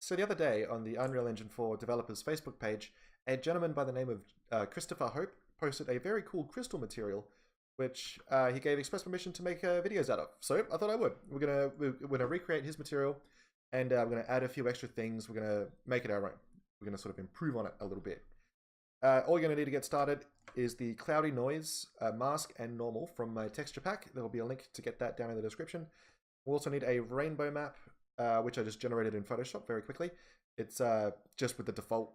So the other day on the Unreal Engine 4 developers Facebook page, a gentleman by the name of Christopher Hope posted a very cool crystal material, which he gave express permission to make videos out of. So I thought I would. We're gonna recreate his material, and we're gonna add a few extra things. We're gonna make it our own. We're gonna sort of improve on it a little bit. All you're gonna need to get started is the cloudy noise mask and normal from my texture pack. There will be a link to get that down in the description. We'll also need a rainbow map, which I just generated in Photoshop very quickly. It's just with the default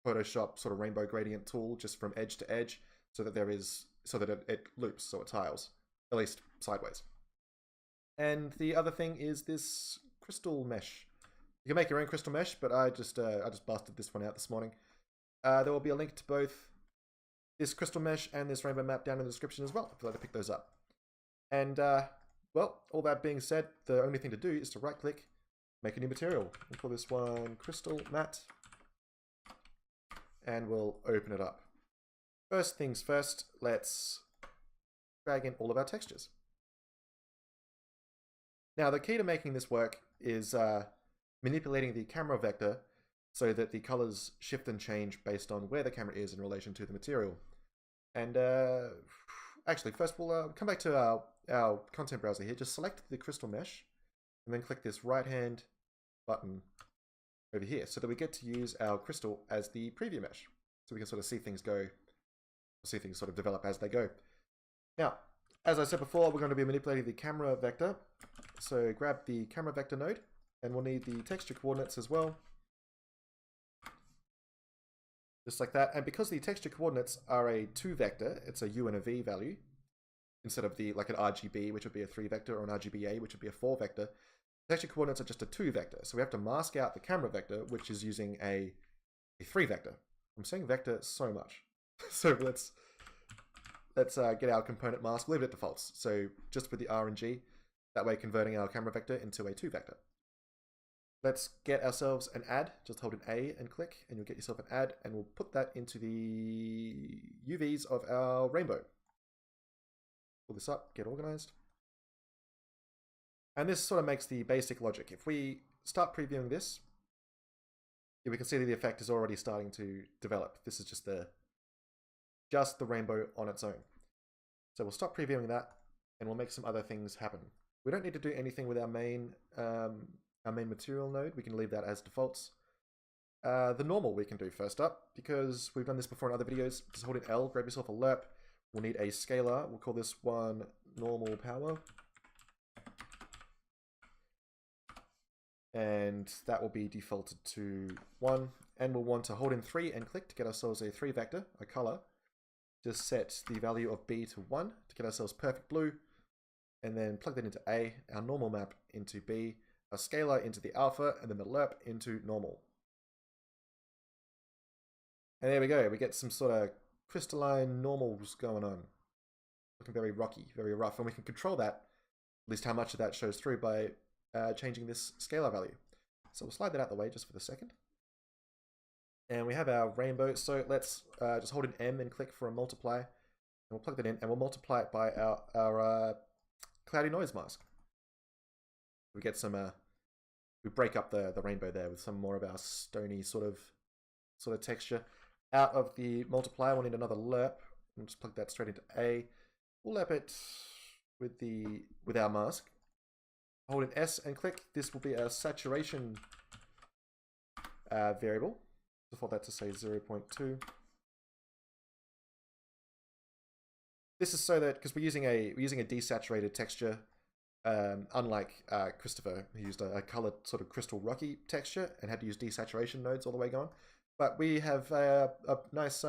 Photoshop sort of rainbow gradient tool, just from edge to edge, so that it loops, so it tiles, at least sideways. And the other thing is this crystal mesh. You can make your own crystal mesh, but I just busted this one out this morning. There will be a link to both this crystal mesh and this rainbow map down in the description as well, if you'd like to pick those up. And well, all that being said, the only thing to do is to right click, make a new material. We'll call this one crystal matte, and we'll open it up. First things first, let's drag in all of our textures. Now the key to making this work is manipulating the camera vector so that the colors shift and change based on where the camera is in relation to the material. And actually, first we'll come back to our content browser here. Just select the crystal mesh, and then click this right-hand button over here, so that we get to use our crystal as the preview mesh, so we can sort of see things sort of develop as they go. Now, as I said before, we're going to be manipulating the camera vector. So grab the camera vector node, and we'll need the texture coordinates as well. Just like that. And because the texture coordinates are a 2 vector, it's a U and a V value, instead of like an RGB, which would be a 3 vector, or an RGBA, which would be a 4 vector. Texture coordinates are just a 2 vector. So we have to mask out the camera vector, which is using a 3 vector. I'm saying vector so much. So let's get our component mask, leave it at defaults. So just with the R and G, that way converting our camera vector into a 2 vector. Let's get ourselves an add. Just hold an A and click, and you'll get yourself an add, and we'll put that into the UVs of our rainbow. Pull this up, get organized. And this sort of makes the basic logic. If we start previewing this, we can see that the effect is already starting to develop. This is just the rainbow on its own. So we'll stop previewing that, and we'll make some other things happen. We don't need to do anything with our main material node. We can leave that as defaults. The normal we can do first up, because we've done this before in other videos. Just hold an L, grab yourself a lerp. We'll need a scalar. We'll call this one normal power. And that will be defaulted to 1. And we'll want to hold in 3 and click to get ourselves a 3 vector, a color. Just set the value of B to 1 to get ourselves perfect blue. And then plug that into A, our normal map into B, our scalar into the alpha, and then the lerp into normal. And there we go. We get some sort of crystalline normals going on. Looking very rocky, very rough. And we can control that, at least how much of that shows through, by changing this scalar value. So we'll slide that out the way just for the second. And we have our rainbow. So let's just hold an M and click for a multiply. And we'll plug that in, and we'll multiply it by our cloudy noise mask. We get some, we break up the rainbow there with some more of our stony sort of texture. Out of the multiplier, we'll need another lerp. We'll just plug that straight into A. We'll lerp it with our mask. Hold an S and click. This will be our saturation variable. Default that to say 0.2. This is so that, because we're using a desaturated texture, unlike Christopher, who used a colored sort of crystal rocky texture and had to use desaturation nodes all the way going. But we have a nice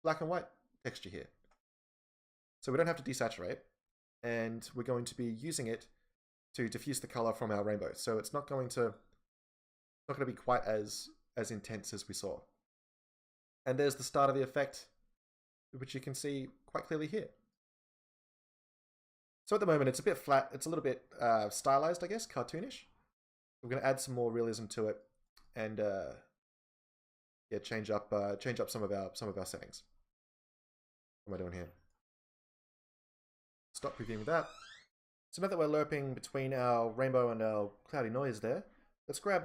black and white texture here. So we don't have to desaturate, and we're going to be using it to diffuse the color from our rainbow. So it's not going to be quite as intense as we saw. And there's the start of the effect, which you can see quite clearly here. So at the moment it's a bit flat. It's a little bit stylized, I guess, cartoonish. We're going to add some more realism to it, and yeah, change up some of our settings. What am I doing here? Stop previewing that. So now that we're lerping between our rainbow and our cloudy noise there, let's grab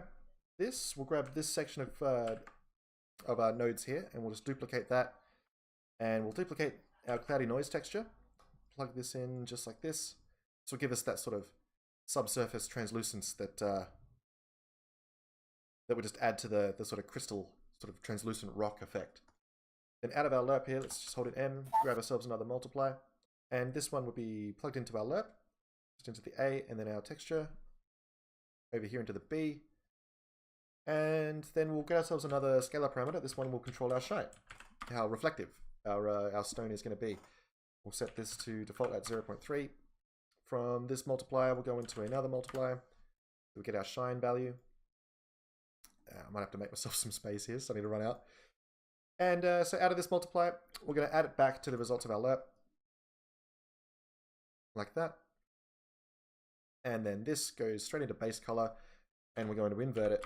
this. We'll grab this section of our nodes here, and we'll just duplicate that. And we'll duplicate our cloudy noise texture. Plug this in just like this. This will give us that sort of subsurface translucence that would just add to the sort of crystal, sort of translucent rock effect. Then out of our lerp here, let's just hold it M, grab ourselves another multiply. And this one would be plugged into our lerp, just into the A, and then our texture over here into the B. And then we'll get ourselves another scalar parameter. This one will control our shine, how reflective our stone is going to be. We'll set this to default at 0.3. From this multiplier, we'll go into another multiplier. We'll get our shine value. I might have to make myself some space here, so I need to run out. And so out of this multiplier, we're going to add it back to the results of our lerp. Like that. And then this goes straight into base color, and we're going to invert it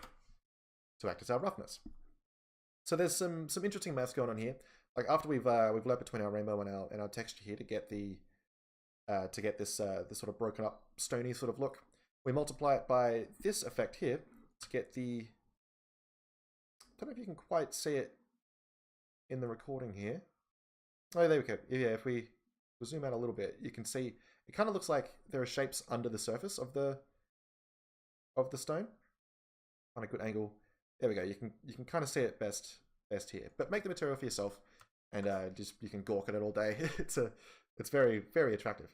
to act as our roughness. So there's some interesting maths going on here. Like after we've lerped between our rainbow and our texture here to get this sort of broken up stony sort of look, we multiply it by this effect here to get the. I don't know if you can quite see it in the recording here. Oh, there we go. Yeah, if we zoom out a little bit, you can see it kind of looks like there are shapes under the surface of the stone. On a good angle. There we go. You can kind of see it best here. But make the material for yourself, and you can gawk at it all day. It's very, very attractive.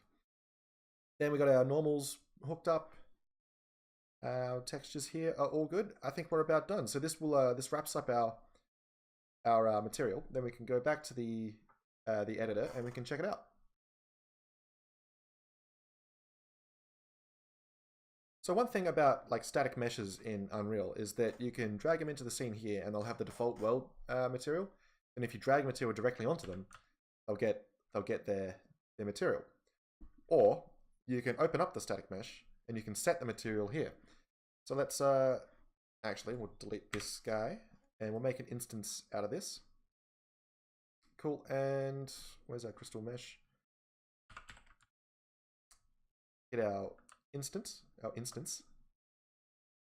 Then we got our normals hooked up. Our textures here are all good. I think we're about done. So this will this wraps up our material. Then we can go back to the editor and we can check it out. So one thing about like static meshes in Unreal is that you can drag them into the scene here, and they'll have the default world material. And if you drag material directly onto them, they'll get their material. Or you can open up the static mesh and you can set the material here. So let's actually we'll delete this guy and we'll make an instance out of this. Cool. And where's our crystal mesh? Get our instance. We'll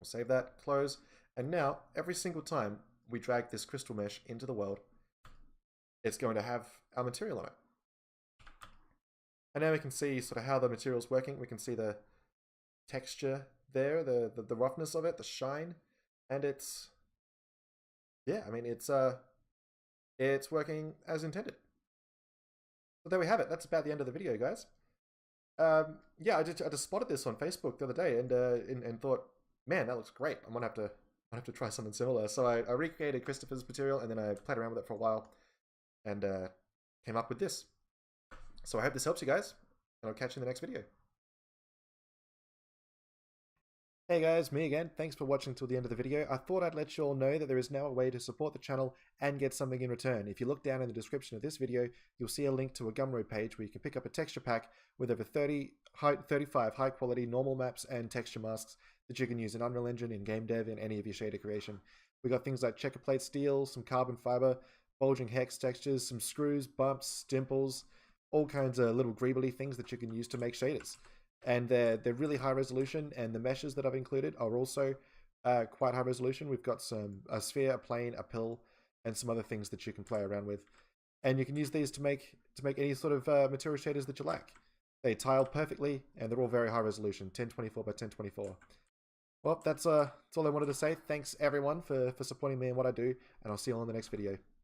save that, close, and now every single time we drag this crystal mesh into the world, it's going to have our material on it. And now we can see sort of how the material's working. We can see the texture there, the roughness of it, the shine, and it's it's working as intended. So there we have it. That's about the end of the video, guys. Yeah, I just spotted this on Facebook the other day and thought, man, that looks great. I might have to try something similar. So I recreated Christopher's material, and then I played around with it for a while and came up with this. So I hope this helps you guys, and I'll catch you in the next video. Hey guys, me again. Thanks for watching till the end of the video. I thought I'd let you all know that there is now a way to support the channel and get something in return. If you look down in the description of this video, you'll see a link to a Gumroad page where you can pick up a texture pack with over 35 high quality normal maps and texture masks that you can use in Unreal Engine, in game dev, in any of your shader creation. We got things like checker plate steel, some carbon fiber, bulging hex textures, some screws, bumps, dimples, all kinds of little greebly things that you can use to make shaders. And they're really high resolution, and the meshes that I've included are also quite high resolution. We've got a sphere, a plane, a pill, and some other things that you can play around with. And you can use these to make any sort of material shaders that you like. They tile perfectly, and they're all very high resolution, 1024 by 1024. Well, that's all I wanted to say. Thanks everyone for supporting me in what I do, and I'll see you all in the next video.